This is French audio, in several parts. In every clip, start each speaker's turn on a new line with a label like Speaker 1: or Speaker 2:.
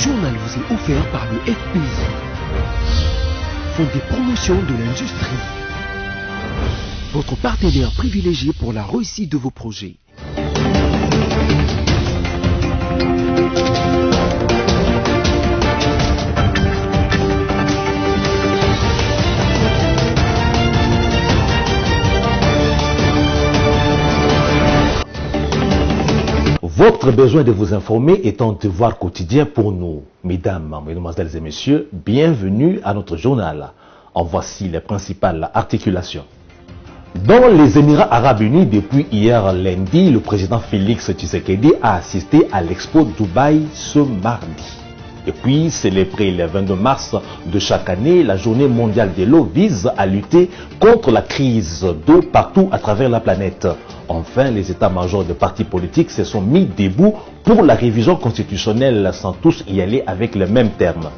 Speaker 1: journal vous est offert par le FPI, Fonds des promotions de l'industrie, votre partenaire privilégié pour la réussite de vos projets.
Speaker 2: Votre besoin de vous informer est un devoir quotidien pour nous. Mesdames, mesdemoiselles et messieurs, bienvenue à notre journal. En voici les principales articulations. Dans les Émirats Arabes Unis, depuis hier lundi, le président Félix Tshisekedi a assisté à l'Expo Dubaï ce mardi. Et puis, célébrer le 22 mars de chaque année, la journée mondiale de l'eau vise à lutter contre la crise d'eau partout à travers la planète. Enfin, les états-majors de partis politiques se sont mis debout pour la révision constitutionnelle sans tous y aller avec les mêmes termes.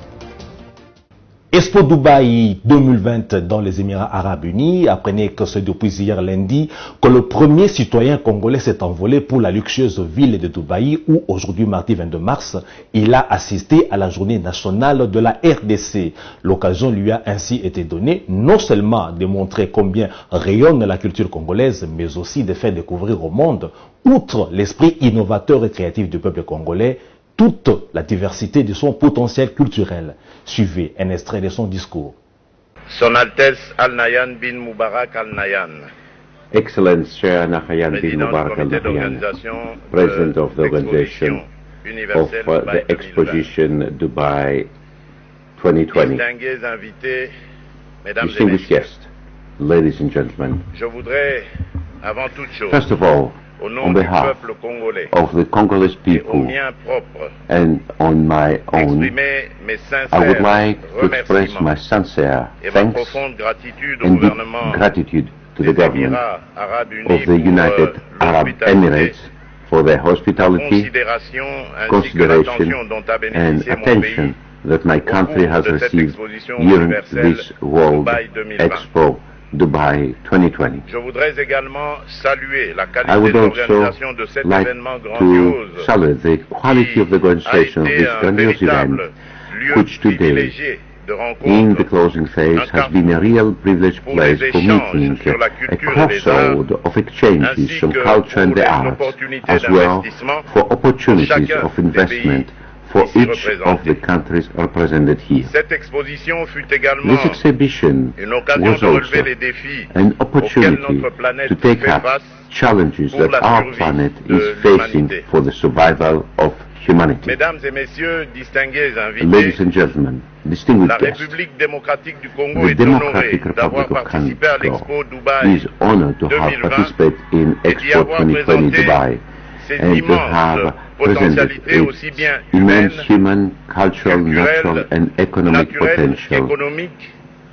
Speaker 2: Expo Dubaï 2020 dans les Émirats Arabes Unis. Apprenez que c'est depuis hier lundi que le premier citoyen congolais s'est envolé pour la luxueuse ville de Dubaï où aujourd'hui mardi 22 mars, il a assisté à la journée nationale de la RDC. L'occasion lui a ainsi été donnée non seulement de montrer combien rayonne la culture congolaise, mais aussi de faire découvrir au monde, outre l'esprit innovateur et créatif du peuple congolais, toute la diversité de son potentiel culturel. Suivez un extrait de son discours.
Speaker 3: Son Altesse Al-Nahyan bin Mubarak Al-Nahyan,
Speaker 4: Excellence Shah Nahyan bin Mubarak Al-Nahyan, President of the Organization of the Exposition Dubai 2020,
Speaker 3: distingués invités, mesdames et
Speaker 4: distinguished
Speaker 3: messieurs,
Speaker 4: guests, ladies and gentlemen,
Speaker 3: je voudrais, avant toute chose,
Speaker 4: first of all,
Speaker 3: au nom
Speaker 4: on
Speaker 3: du
Speaker 4: behalf
Speaker 3: peuple congolais
Speaker 4: of the Congolese
Speaker 3: et au
Speaker 4: people
Speaker 3: mien propre,
Speaker 4: and on my own,
Speaker 3: exprimer mes
Speaker 4: I would
Speaker 3: sincères
Speaker 4: like to express my
Speaker 3: remerciements
Speaker 4: sincere
Speaker 3: et ma
Speaker 4: thanks
Speaker 3: profonde gratitude au
Speaker 4: and deep
Speaker 3: gouvernement
Speaker 4: gratitude to the
Speaker 3: des
Speaker 4: government
Speaker 3: Émirats Arabes Unis
Speaker 4: of the
Speaker 3: pour
Speaker 4: United Arab
Speaker 3: l'hospitalité,
Speaker 4: Emirates for their hospitality,
Speaker 3: considération ainsi que
Speaker 4: consideration
Speaker 3: l'attention dont a
Speaker 4: and
Speaker 3: bénéficié mon
Speaker 4: attention
Speaker 3: pays
Speaker 4: that my
Speaker 3: au
Speaker 4: country
Speaker 3: cours
Speaker 4: has
Speaker 3: de cette
Speaker 4: received
Speaker 3: exposition
Speaker 4: during
Speaker 3: universelle
Speaker 4: this World
Speaker 3: Dubaï 2020.
Speaker 4: Expo Dubai 2020.
Speaker 3: Je voudrais également saluer la
Speaker 4: I
Speaker 3: qualité
Speaker 4: would
Speaker 3: de
Speaker 4: also
Speaker 3: l'organisation de cet
Speaker 4: like
Speaker 3: événement
Speaker 4: to
Speaker 3: grandiose
Speaker 4: salute the quality of the
Speaker 3: qui a
Speaker 4: organization of
Speaker 3: été
Speaker 4: this
Speaker 3: un
Speaker 4: grandiose event,
Speaker 3: véritable lieu
Speaker 4: which today,
Speaker 3: privilégié de
Speaker 4: in the
Speaker 3: rencontre,
Speaker 4: closing phase,
Speaker 3: un
Speaker 4: has been a real privileged
Speaker 3: pour
Speaker 4: place
Speaker 3: les
Speaker 4: for
Speaker 3: échanges
Speaker 4: meeting,
Speaker 3: sur la
Speaker 4: a
Speaker 3: culture et les
Speaker 4: crossroad of exchanges
Speaker 3: ainsi
Speaker 4: on
Speaker 3: que
Speaker 4: culture and
Speaker 3: pour
Speaker 4: the
Speaker 3: les
Speaker 4: arts,
Speaker 3: opportunités
Speaker 4: as well
Speaker 3: d'investissement
Speaker 4: for opportunities
Speaker 3: chacun
Speaker 4: of
Speaker 3: des
Speaker 4: investment
Speaker 3: pays
Speaker 4: for
Speaker 3: ici
Speaker 4: each of the
Speaker 3: représentés.
Speaker 4: countries represented here.
Speaker 3: Cette exposition fut également
Speaker 4: This exhibition
Speaker 3: une occasion
Speaker 4: was
Speaker 3: de relever
Speaker 4: also
Speaker 3: les défis
Speaker 4: an
Speaker 3: auxquels
Speaker 4: opportunity
Speaker 3: notre planète
Speaker 4: to take
Speaker 3: fait
Speaker 4: up
Speaker 3: face
Speaker 4: challenges
Speaker 3: pour
Speaker 4: that
Speaker 3: la
Speaker 4: our
Speaker 3: survie
Speaker 4: planet
Speaker 3: de
Speaker 4: is facing
Speaker 3: l'humanité.
Speaker 4: for the survival of humanity.
Speaker 3: Mesdames et messieurs, distingués
Speaker 4: Ladies
Speaker 3: invités,
Speaker 4: and gentlemen, distinguished
Speaker 3: la
Speaker 4: guests,
Speaker 3: République démocratique du Congo
Speaker 4: the
Speaker 3: est honorée
Speaker 4: Democratic
Speaker 3: d'avoir
Speaker 4: Republic of
Speaker 3: participé à
Speaker 4: Congo
Speaker 3: l'Expo Dubaï
Speaker 4: is honored to have
Speaker 3: 2020
Speaker 4: participated in
Speaker 3: et d'y
Speaker 4: Expo
Speaker 3: avoir
Speaker 4: 2020
Speaker 3: présenté
Speaker 4: Dubai
Speaker 3: ses
Speaker 4: and to
Speaker 3: immenses
Speaker 4: have presented
Speaker 3: potentialités
Speaker 4: its
Speaker 3: aussi bien humaines,
Speaker 4: immense human, cultural, natural
Speaker 3: culturelles,
Speaker 4: and economic
Speaker 3: naturelles,
Speaker 4: potential
Speaker 3: économiques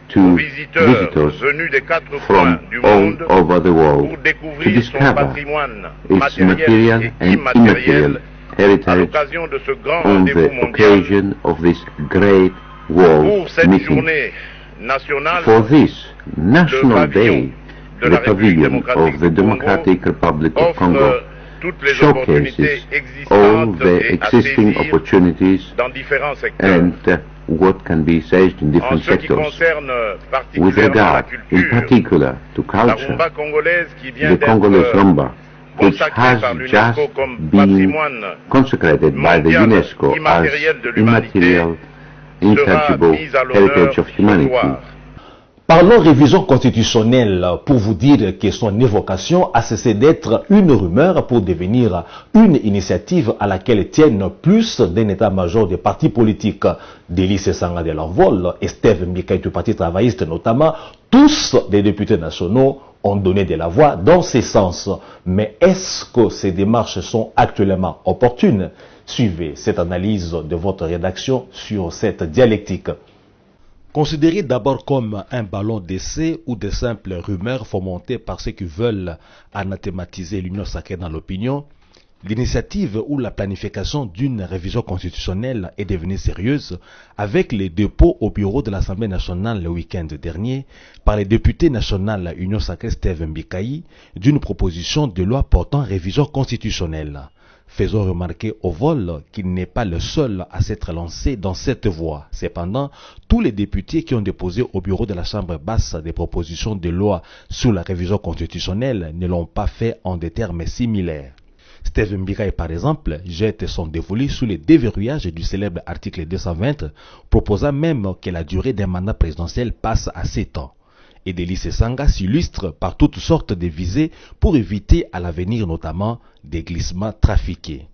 Speaker 3: aux
Speaker 4: to
Speaker 3: visiteurs
Speaker 4: visitors
Speaker 3: venus des quatre
Speaker 4: from
Speaker 3: coins du
Speaker 4: all
Speaker 3: monde
Speaker 4: over the
Speaker 3: pour
Speaker 4: world to
Speaker 3: découvrir son
Speaker 4: discover
Speaker 3: patrimoine
Speaker 4: its
Speaker 3: matériel
Speaker 4: material
Speaker 3: et
Speaker 4: and
Speaker 3: immatériel
Speaker 4: immaterial
Speaker 3: à
Speaker 4: heritage
Speaker 3: l'occasion de ce grand
Speaker 4: on
Speaker 3: rendez-vous
Speaker 4: the
Speaker 3: mondial
Speaker 4: occasion of this great world
Speaker 3: pour cette
Speaker 4: meeting.
Speaker 3: journée nationale.
Speaker 4: For this National Day,
Speaker 3: de
Speaker 4: the
Speaker 3: la République
Speaker 4: Pavilion
Speaker 3: démocratique
Speaker 4: of the
Speaker 3: du Congo
Speaker 4: Democratic Republic of
Speaker 3: offre
Speaker 4: Congo
Speaker 3: toutes les opportunités
Speaker 4: showcases all
Speaker 3: existantes
Speaker 4: the
Speaker 3: et à
Speaker 4: existing
Speaker 3: saisir
Speaker 4: opportunities
Speaker 3: dans différents secteurs.
Speaker 4: and what can be seized in
Speaker 3: En
Speaker 4: different
Speaker 3: ce qui
Speaker 4: sectors.
Speaker 3: concerne
Speaker 4: With
Speaker 3: particulièrement la
Speaker 4: regard, in
Speaker 3: culture,
Speaker 4: particular, to
Speaker 3: la
Speaker 4: culture,
Speaker 3: rumba congolaise qui vient
Speaker 4: the Congolese
Speaker 3: d'être
Speaker 4: rumba, which
Speaker 3: consacrée
Speaker 4: has
Speaker 3: par l'UNESCO
Speaker 4: just
Speaker 3: comme
Speaker 4: been
Speaker 3: patrimoine
Speaker 4: consecrated by the
Speaker 3: mondial
Speaker 4: UNESCO as
Speaker 3: immatériel de l'humanité,
Speaker 4: immaterial,
Speaker 3: sera
Speaker 4: intangible
Speaker 3: mise à l'honneur
Speaker 4: heritage of
Speaker 3: ce
Speaker 4: humanity.
Speaker 3: soir.
Speaker 2: Parlons révision constitutionnelle pour vous dire que son évocation a cessé d'être une rumeur pour devenir une initiative à laquelle tiennent plus d'un état-major des partis politiques. Délice Sanga de l'Envol, Esteve Mikaï du Parti travailliste notamment, tous les députés nationaux ont donné de la voix dans ces sens. Mais est-ce que ces démarches sont actuellement opportunes? Suivez cette analyse de votre rédaction sur cette dialectique. Considéré d'abord comme un ballon d'essai ou de simples rumeurs fomentées par ceux qui veulent anathématiser l'union sacrée dans l'opinion, l'initiative ou la planification d'une révision constitutionnelle est devenue sérieuse avec les dépôts au bureau de l'Assemblée nationale le week-end dernier par les députés nationaux Union sacrée Steve Mbikaï d'une proposition de loi portant révision constitutionnelle. Faisons remarquer au vol qu'il n'est pas le seul à s'être lancé dans cette voie. Cependant, tous les députés qui ont déposé au bureau de la Chambre basse des propositions de loi sur la révision constitutionnelle ne l'ont pas fait en des termes similaires. Steve Mbikaï, par exemple, jette son dévolu sur le déverrouillage du célèbre article 220, proposant même que la durée d'un mandat présidentiel passe à 7 ans. Et Délice Sanga s'illustre par toutes sortes de visées pour éviter à l'avenir notamment des glissements trafiqués.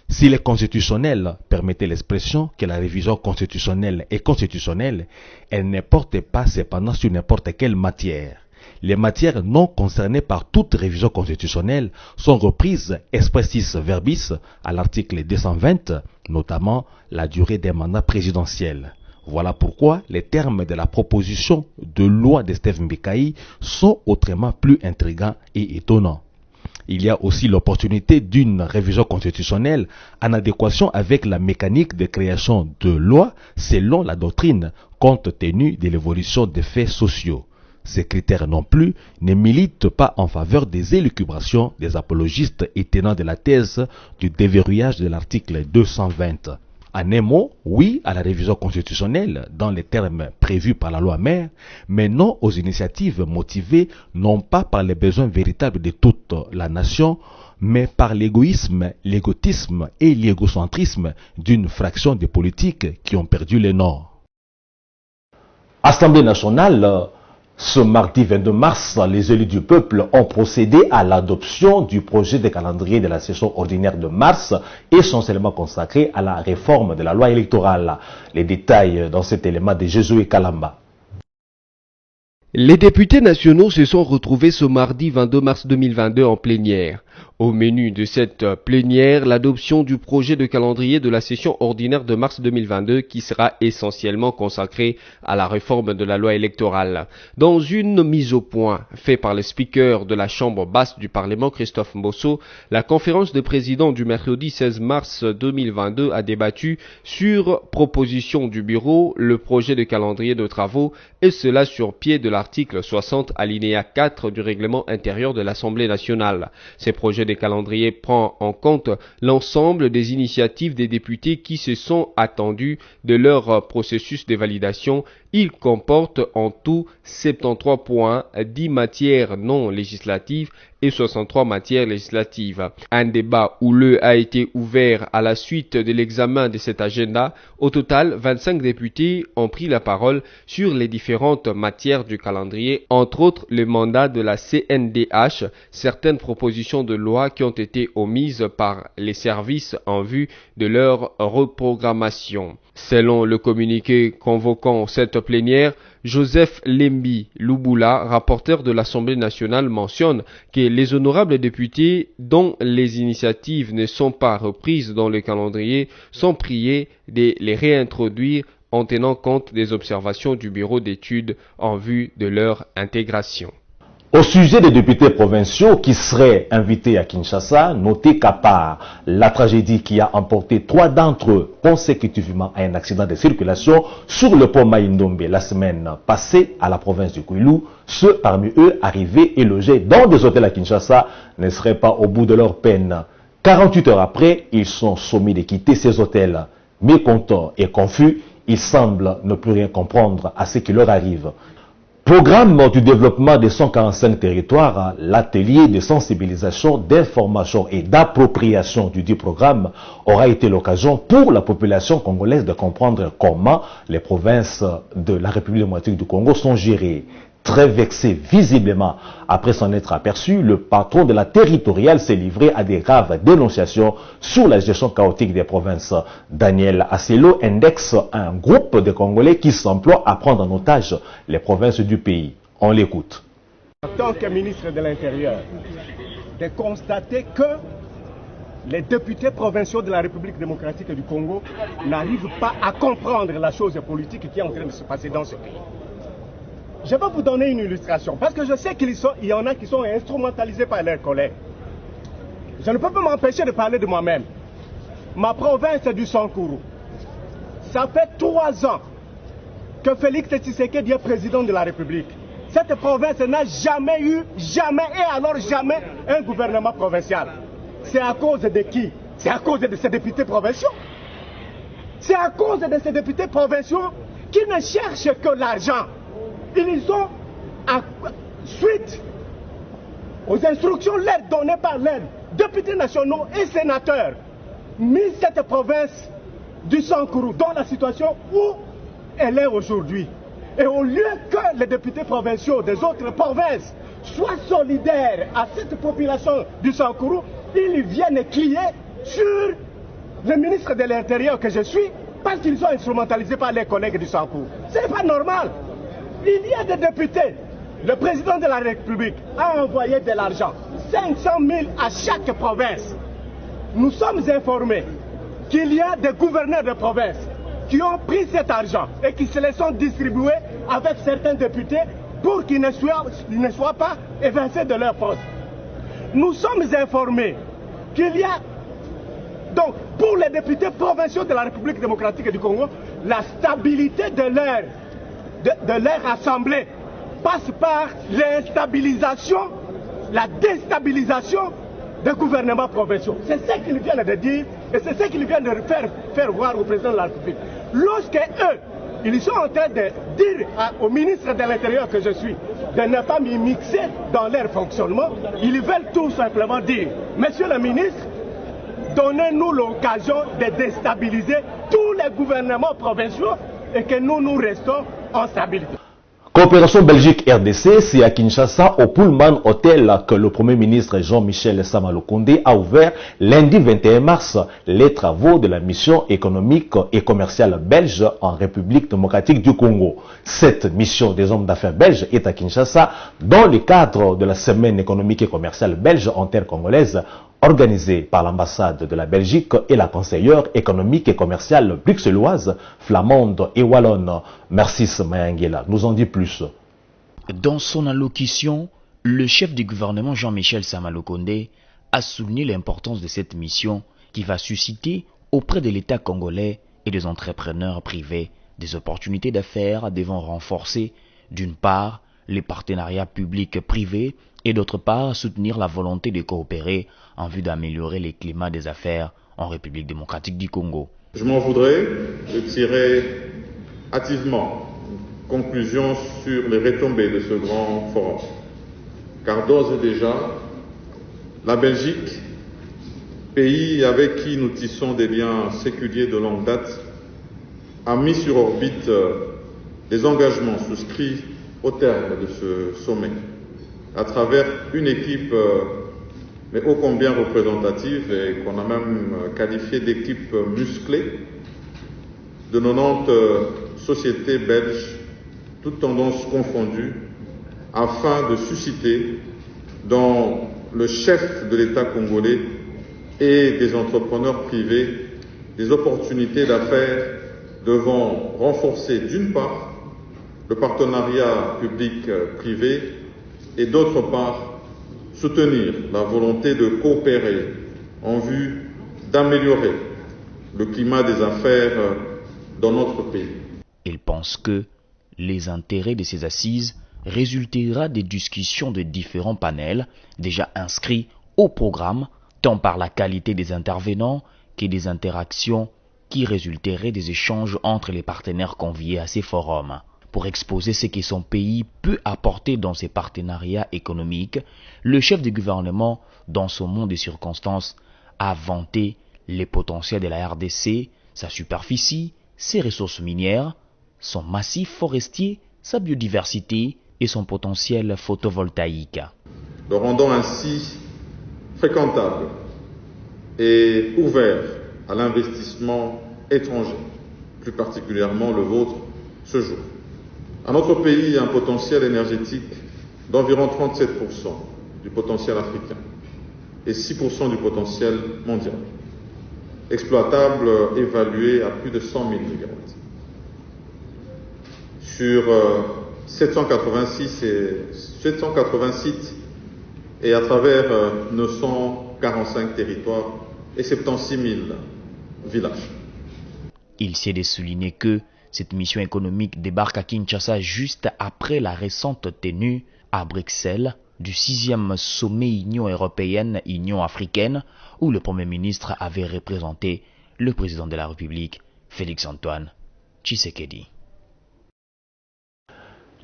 Speaker 2: S'il est constitutionnel, permettez l'expression, que la révision constitutionnelle est constitutionnelle, elle ne porte pas cependant sur n'importe quelle matière. Les matières non concernées par toute révision constitutionnelle sont reprises expressis verbis à l'article 220, notamment la durée des mandats présidentiels. Voilà pourquoi les termes de la proposition de loi de Steve Mbikaï sont autrement plus intrigants et étonnants. Il y a aussi l'opportunité d'une révision constitutionnelle en adéquation avec la mécanique de création de lois selon la doctrine, compte tenu de l'évolution des faits sociaux. Ces critères non plus ne militent pas en faveur des élucubrations des apologistes et tenants de la thèse du déverrouillage de l'article 220. En un mot, oui à la révision constitutionnelle dans les termes prévus par la loi mère, mais non aux initiatives motivées non pas par les besoins véritables de toute la nation, mais par l'égoïsme, l'égotisme et l'égocentrisme d'une fraction des politiques qui ont perdu le nord. Assemblée nationale. Ce mardi 22 mars, les élus du peuple ont procédé à l'adoption du projet de calendrier de la session ordinaire de mars, essentiellement consacré à la réforme de la loi électorale. Les détails dans cet élément de Jésus et Kalamba.
Speaker 5: Les députés nationaux se sont retrouvés ce mardi 22 mars 2022 en plénière. Au menu de cette plénière, l'adoption du projet de calendrier de la session ordinaire de mars 2022 qui sera essentiellement consacré à la réforme de la loi électorale. Dans une mise au point faite par le speaker de la Chambre basse du Parlement, Christophe Mbosso, la conférence de présidents du mercredi 16 mars 2022 a débattu sur proposition du bureau le projet de calendrier de travaux et cela sur pied de l'article 60 alinéa 4 du règlement intérieur de l'Assemblée nationale. Ces projets de calendrier prend en compte l'ensemble des initiatives des députés qui se sont attendus de leur processus de validation. Il comporte en tout 73 points, 10 matières non législatives et 63 matières législatives. Un débat houleux a été ouvert à la suite de l'examen de cet agenda. Au total, 25 députés ont pris la parole sur les différentes matières du calendrier, entre autres le mandat de la CNDH, certaines propositions de loi qui ont été omises par les services en vue de leur reprogrammation. Selon le communiqué convoquant cette plénière, Joseph Lembi Lubula, rapporteur de l'Assemblée nationale, mentionne que les honorables députés dont les initiatives ne sont pas reprises dans le calendrier sont priés de les réintroduire en tenant compte des observations du bureau d'études en vue de leur intégration.
Speaker 2: Au sujet des députés provinciaux qui seraient invités à Kinshasa, notez qu'à part la tragédie qui a emporté 3 d'entre eux consécutivement à un accident de circulation sur le pont Maïndombe la semaine passée à la province du Kwilu, ceux parmi eux arrivés et logés dans des hôtels à Kinshasa ne seraient pas au bout de leur peine. 48 heures après, ils sont sommés de quitter ces hôtels. Mécontents et confus, ils semblent ne plus rien comprendre à ce qui leur arrive. Programme du développement des 145 territoires, l'atelier de sensibilisation, d'information et d'appropriation du dit programme aura été l'occasion pour la population congolaise de comprendre comment les provinces de la République démocratique du Congo sont gérées. Très vexé visiblement après s'en être aperçu, le patron de la territoriale s'est livré à des graves dénonciations sur la gestion chaotique des provinces. Daniel Asselo indexe un groupe de Congolais qui s'emploie à prendre en otage les provinces du pays. On l'écoute.
Speaker 6: En tant que ministre de l'Intérieur, de constater que les députés provinciaux de la République démocratique du Congo n'arrivent pas à comprendre la chose politique qui est en train de se passer dans ce pays. Je vais vous donner une illustration, parce que je sais qu'il y en a qui sont instrumentalisés par leurs collègues. Je ne peux pas m'empêcher de parler de moi-même. Ma province du Sankourou, ça fait 3 ans que Félix Tshisekedi est président de la République. Cette province n'a jamais eu, jamais et alors jamais un gouvernement provincial. C'est à cause de qui? C'est à cause de ces députés provinciaux. C'est à cause de ces députés provinciaux qui ne cherchent que l'argent. Ils ont, suite aux instructions leur données par leurs députés nationaux et sénateurs, mis cette province du Sankourou dans la situation où elle est aujourd'hui. Et au lieu que les députés provinciaux des autres provinces soient solidaires à cette population du Sankourou, ils viennent crier sur le ministre de l'Intérieur que je suis parce qu'ils sont instrumentalisés par les collègues du Sankourou. Ce n'est pas normal. Il y a des députés. Le président de la République a envoyé de l'argent, 500 000 à chaque province. Nous sommes informés qu'il y a des gouverneurs de province qui ont pris cet argent et qui se les sont distribués avec certains députés pour qu'ils ne soient pas évincés de leur poste. Nous sommes informés qu'il y a, donc, pour les députés provinciaux de la République démocratique du Congo, la stabilité de leur assemblée passe par l'instabilisation, la déstabilisation des gouvernements provinciaux. C'est ce qu'ils viennent de dire et c'est ce qu'ils viennent de faire voir au président de la République. Lorsque eux, ils sont en train de dire au ministre de l'Intérieur que je suis de ne pas m'y mixer dans leur fonctionnement, ils veulent tout simplement dire, monsieur le ministre, donnez-nous l'occasion de déstabiliser tous les gouvernements provinciaux et que nous restons en stabilité.
Speaker 2: Coopération Belgique-RDC, c'est à Kinshasa, au Pullman Hotel, que le Premier ministre Jean-Michel Sama-Lukonde a ouvert lundi 21 mars les travaux de la mission économique et commerciale belge en République démocratique du Congo. Cette mission des hommes d'affaires belges est à Kinshasa dans le cadre de la semaine économique et commerciale belge en terre congolaise organisée par l'ambassade de la Belgique et la conseillère économique et commerciale bruxelloise, flamande et wallonne. Mercis Mayangela nous en dit plus.
Speaker 7: Dans son allocution, le chef du gouvernement Jean-Michel Sama-Lukonde a souligné l'importance de cette mission qui va susciter auprès de l'État congolais et des entrepreneurs privés des opportunités d'affaires devant renforcer, d'une part, les partenariats publics-privés et d'autre part, soutenir la volonté de coopérer en vue d'améliorer les climats des affaires en République démocratique du Congo.
Speaker 8: Je m'en voudrais de tirer hâtivement conclusion sur les retombées de ce grand forum. Car d'ores et déjà, la Belgique, pays avec qui nous tissons des liens séculiers de longue date, a mis sur orbite des engagements souscrits au terme de ce sommet, à travers une équipe mais ô combien représentative et qu'on a même qualifiée d'équipe musclée de 90 sociétés belges, toutes tendances confondues, afin de susciter dans le chef de l'État congolais et des entrepreneurs privés des opportunités d'affaires devant renforcer d'une part le partenariat public-privé et d'autre part soutenir la volonté de coopérer en vue d'améliorer le climat des affaires dans notre pays.
Speaker 7: Il pense que les intérêts de ces assises résultera des discussions de différents panels déjà inscrits au programme, tant par la qualité des intervenants que des interactions qui résulteraient des échanges entre les partenaires conviés à ces forums. Pour exposer ce que son pays peut apporter dans ses partenariats économiques, le chef du gouvernement, dans son monde de circonstances, a vanté les potentiels de la RDC, sa superficie, ses ressources minières, son massif forestier, sa biodiversité et son potentiel photovoltaïque.
Speaker 8: Le rendant ainsi fréquentable et ouvert à l'investissement étranger, plus particulièrement le vôtre ce jour. À notre pays, un potentiel énergétique d'environ 37% du potentiel africain et 6% du potentiel mondial, exploitable évalué à plus de 100 000 gigawatts. Sur 786 sites et à travers 945 territoires et 76 000 villages.
Speaker 7: Il s'est de souligner que cette mission économique débarque à Kinshasa juste après la récente tenue à Bruxelles du 6e sommet Union européenne-Union africaine, où le Premier ministre avait représenté le président de la République, Félix-Antoine Tshisekedi.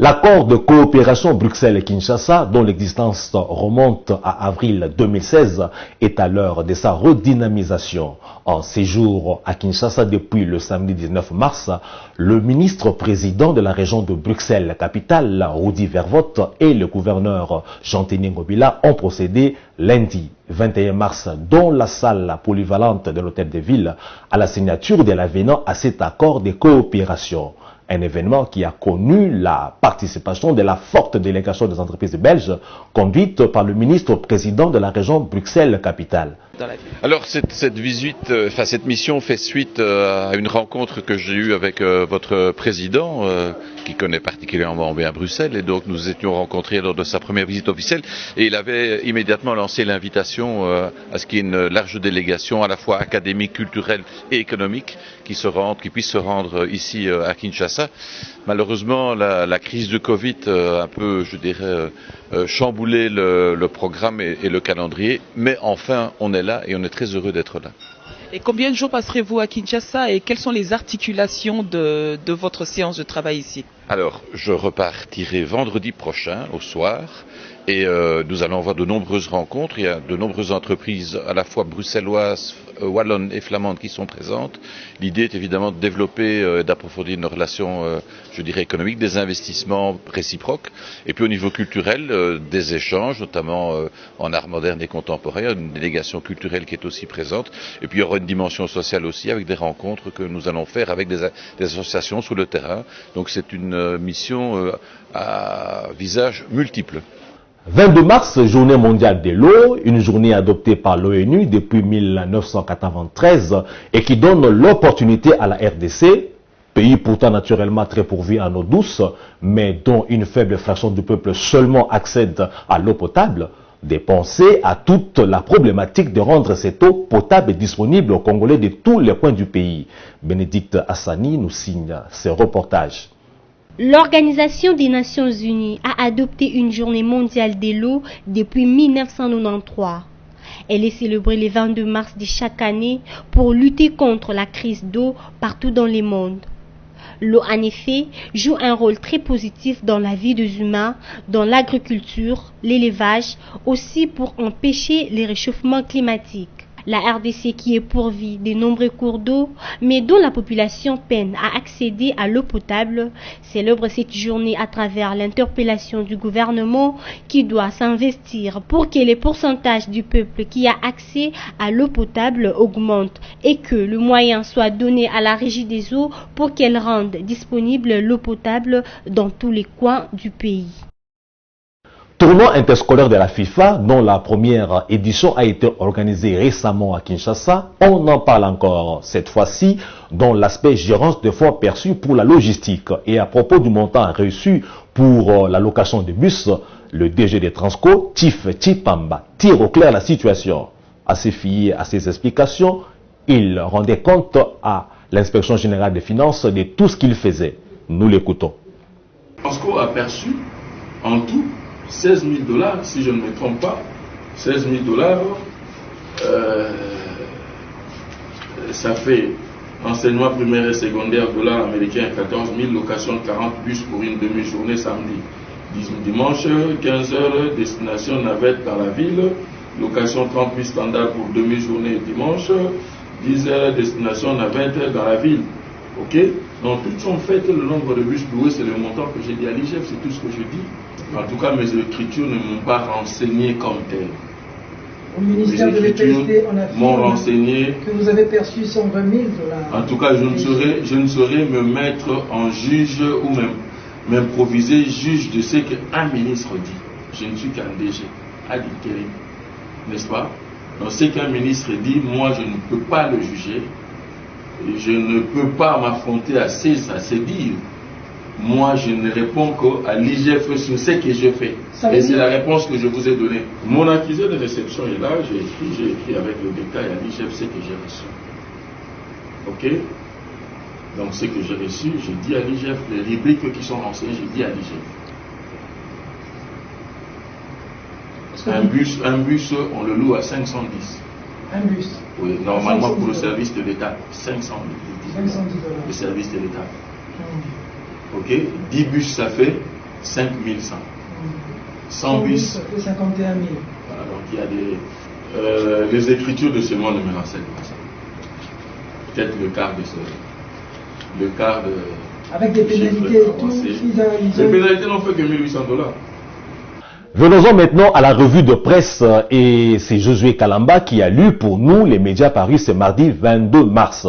Speaker 2: L'accord de coopération Bruxelles-Kinshasa, dont l'existence remonte à avril 2016, est à l'heure de sa redynamisation. En séjour à Kinshasa depuis le samedi 19 mars, le ministre-président de la région de Bruxelles-Capitale, Rudy Vervoort, et le gouverneur Jean-Denis Ngobila ont procédé lundi 21 mars dans la salle polyvalente de l'hôtel de ville à la signature de l'avenant à cet accord de coopération. Un événement qui a connu la participation de la forte délégation des entreprises belges conduite par le ministre-président de la région Bruxelles-Capitale.
Speaker 9: Alors cette visite, cette mission fait suite à une rencontre que j'ai eue avec votre président, qui connaît particulièrement bien Bruxelles, et donc nous étions rencontrés lors de sa première visite officielle, et il avait immédiatement lancé l'invitation à ce qu'il y ait une large délégation, à la fois académique, culturelle et économique, qui puisse se rendre ici à Kinshasa. Malheureusement, la crise de Covid a un peu, je dirais, chamboulé le programme et le calendrier, mais enfin on est là et on est très heureux d'être là.
Speaker 10: Et combien de jours passerez-vous à Kinshasa et quelles sont les articulations de votre séance de travail ici?
Speaker 9: Alors, je repartirai vendredi prochain au soir et nous allons avoir de nombreuses rencontres. Il y a de nombreuses entreprises à la fois bruxelloises, wallonnes et flamandes qui sont présentes. L'idée est évidemment de développer et d'approfondir nos relations, je dirais, économiques, des investissements réciproques. Et puis au niveau culturel, des échanges, notamment en art moderne et contemporain, une délégation culturelle qui est aussi présente. Et puis il y aura une dimension sociale aussi avec des rencontres que nous allons faire avec des associations sur le terrain. Donc c'est une mission à visage multiple.
Speaker 2: 22 mars, journée mondiale de l'eau, une journée adoptée par l'ONU depuis 1993 et qui donne l'opportunité à la RDC, pays pourtant naturellement très pourvu en eau douce, mais dont une faible fraction du peuple seulement accède à l'eau potable, de penser à toute la problématique de rendre cette eau potable et disponible aux Congolais de tous les coins du pays. Bénédicte Hassani nous signe ce reportage.
Speaker 11: L'Organisation des Nations Unies a adopté une journée mondiale de l'eau depuis 1993. Elle est célébrée le 22 mars de chaque année pour lutter contre la crise d'eau partout dans le monde. L'eau, en effet, joue un rôle très positif dans la vie des humains, dans l'agriculture, l'élevage, aussi pour empêcher les réchauffements climatiques. La RDC qui est pourvue de nombreux cours d'eau, mais dont la population peine à accéder à l'eau potable, célèbre cette journée à travers l'interpellation du gouvernement qui doit s'investir pour que les pourcentages du peuple qui a accès à l'eau potable augmentent et que le moyen soit donné à la Régie des eaux pour qu'elle rende disponible l'eau potable dans tous les coins du pays.
Speaker 2: Tournoi interscolaire de la FIFA, dont la première édition a été organisée récemment à Kinshasa, on en parle encore, cette fois-ci, dans l'aspect gérance de fonds perçus pour la logistique. Et à propos du montant reçu pour la location de bus, le DG des Transco, Tif Chipamba, tire au clair la situation. Assez fié à ses explications, il rendait compte à l'inspection générale des finances de tout ce qu'il faisait. Nous l'écoutons.
Speaker 12: Transco a perçu en tout 16 000 $, si je ne me trompe pas, 16 000 $, ça fait enseignement primaire et secondaire dollars américains 14 000, location de 40 bus pour une demi-journée samedi. Dimanche, 15 heures, destination navette dans la ville, location 30 bus standard pour demi-journée dimanche, 10 heures, destination navette dans la ville. Ok? Donc toutes sont faites, le nombre de bus loués, c'est le montant que j'ai dit à l'IGF, c'est tout ce que je dis. En tout cas, mes écritures ne m'ont pas renseigné comme tel.
Speaker 13: Au ministère de l'EPSD, on affirme
Speaker 12: renseigné
Speaker 13: que vous avez perçu 120 000 $.
Speaker 12: En tout cas, je ne saurais me mettre en juge ou même m'improviser juge de ce qu'un ministre dit. Je ne suis qu'un DG, adultéré, n'est-ce pas? Donc ce qu'un ministre dit, moi je ne peux pas le juger. Je ne peux pas m'affronter à ses dires. Moi, je ne réponds qu'à l'IGF sur ce que je fais. Et c'est la réponse que je vous ai donnée. Mon accusé de réception est là, j'ai écrit avec le détail à l'IGF ce que j'ai reçu. Ok? Donc ce que j'ai reçu, j'ai dit à l'IGF, les rubriques qui sont renseignées, j'ai dit à l'IGF. Un bus, on le loue à 510.
Speaker 13: Un bus.
Speaker 12: Oui, normalement pour le service de l'État, 500 000.
Speaker 13: 510 $.
Speaker 12: Le service de l'État. Ok, 10 bus ça fait 5 100. 100 bus.
Speaker 13: Ça fait 51 000.
Speaker 12: Voilà, donc il y a des. Les écritures de ce mois ne me renseignent pas ça. Peut-être le quart de ce. Le quart de.
Speaker 13: Avec des pénalités et tout.
Speaker 12: Les pénalités n'ont fait que 1 800 $.
Speaker 2: Venons-en maintenant à la revue de presse et c'est Josué Kalamba qui a lu pour nous les médias parus ce mardi 22 mars.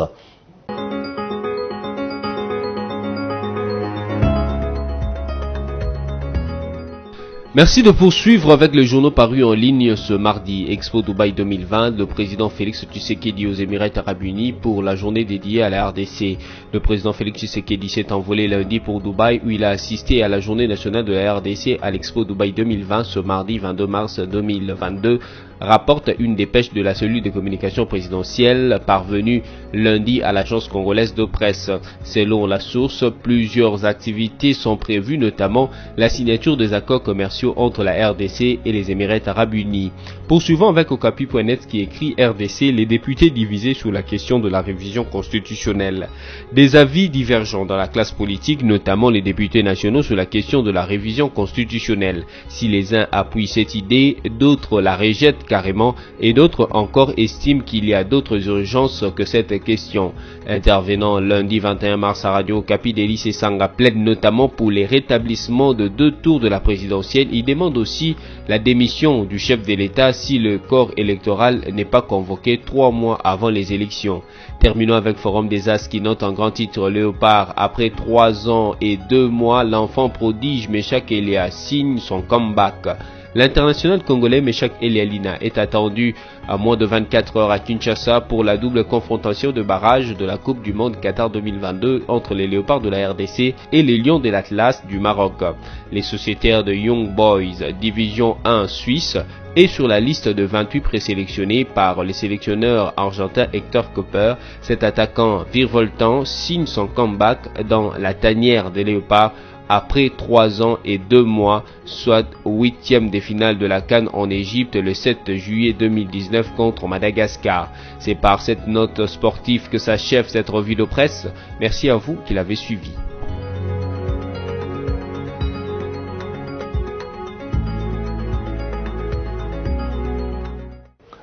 Speaker 5: Merci de poursuivre avec les journaux parus en ligne ce mardi. Expo Dubaï 2020, le président Félix Tshisekedi aux Émirats Arabes Unis pour la journée dédiée à la RDC. Le président Félix Tshisekedi s'est envolé lundi pour Dubaï où il a assisté à la journée nationale de la RDC à l'Expo Dubaï 2020 ce mardi 22 mars 2022. Rapporte une dépêche de la cellule de communication présidentielle parvenue lundi à l'agence congolaise de presse. Selon la source, plusieurs activités sont prévues, notamment la signature des accords commerciaux entre la RDC et les Émirats Arabes Unis. Poursuivant avec Okapi.net qui écrit RDC, les députés divisés sur la question de la révision constitutionnelle. Des avis divergents dans la classe politique, notamment les députés nationaux sur la question de la révision constitutionnelle. Si les uns appuient cette idée, d'autres la rejettent carrément et d'autres encore estiment qu'il y a d'autres urgences que cette question. Intervenant lundi 21 mars à Radio Okapi, Delis Esanga plaide notamment pour les rétablissements de 2 tours de la présidentielle. Il demande aussi la démission du chef de l'État si le corps électoral n'est pas convoqué 3 mois avant les élections. Terminons avec Forum des As qui note en grand titre Léopard. Après 3 ans et 2 mois, l'enfant prodige Meshak Elia signe son comeback. L'international congolais Meshak Elialina est attendu à moins de 24 heures à Kinshasa pour la double confrontation de barrage de la Coupe du Monde Qatar 2022 entre les Léopards de la RDC et les Lions de l'Atlas du Maroc. Les sociétaires de Young Boys, division 1 suisse, est sur la liste de 28 présélectionnés par le sélectionneur argentin Hector Cooper. Cet attaquant virevoltant signe son comeback dans la tanière des Léopards après 3 ans et 2 mois, soit au 8e des finales de la CAN en Égypte le 7 juillet 2019 contre Madagascar. C'est par cette note sportive que s'achève cette revue de presse. Merci à vous qui l'avez suivi.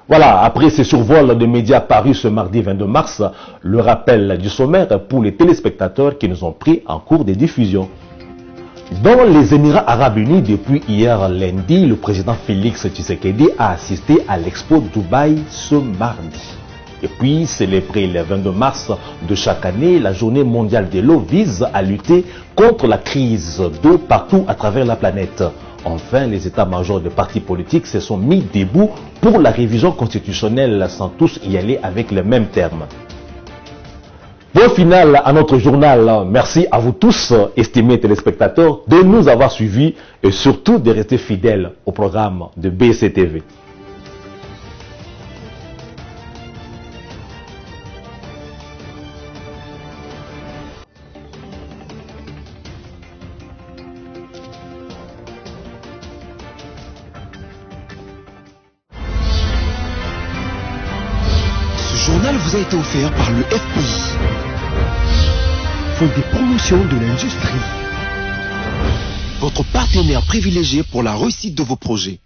Speaker 2: Voilà, après ces survols de médias parus ce mardi 22 mars, le rappel du sommaire pour les téléspectateurs qui nous ont pris en cours de diffusion. Dans les Émirats Arabes Unis, depuis hier lundi, le président Félix Tshisekedi a assisté à l'Expo Dubaï ce mardi. Et puis, célébrer le 22 mars de chaque année, la journée mondiale de l'eau vise à lutter contre la crise d'eau partout à travers la planète. Enfin, les états-majors de partis politiques se sont mis debout pour la révision constitutionnelle sans tous y aller avec les mêmes termes. Bon final à notre journal. Merci à vous tous, estimés téléspectateurs, de nous avoir suivis et surtout de rester fidèles au programme de BCTV.
Speaker 1: Ce journal vous a été offert par le FPI. Fonds des promotions de l'industrie. Votre partenaire privilégié pour la réussite de vos projets.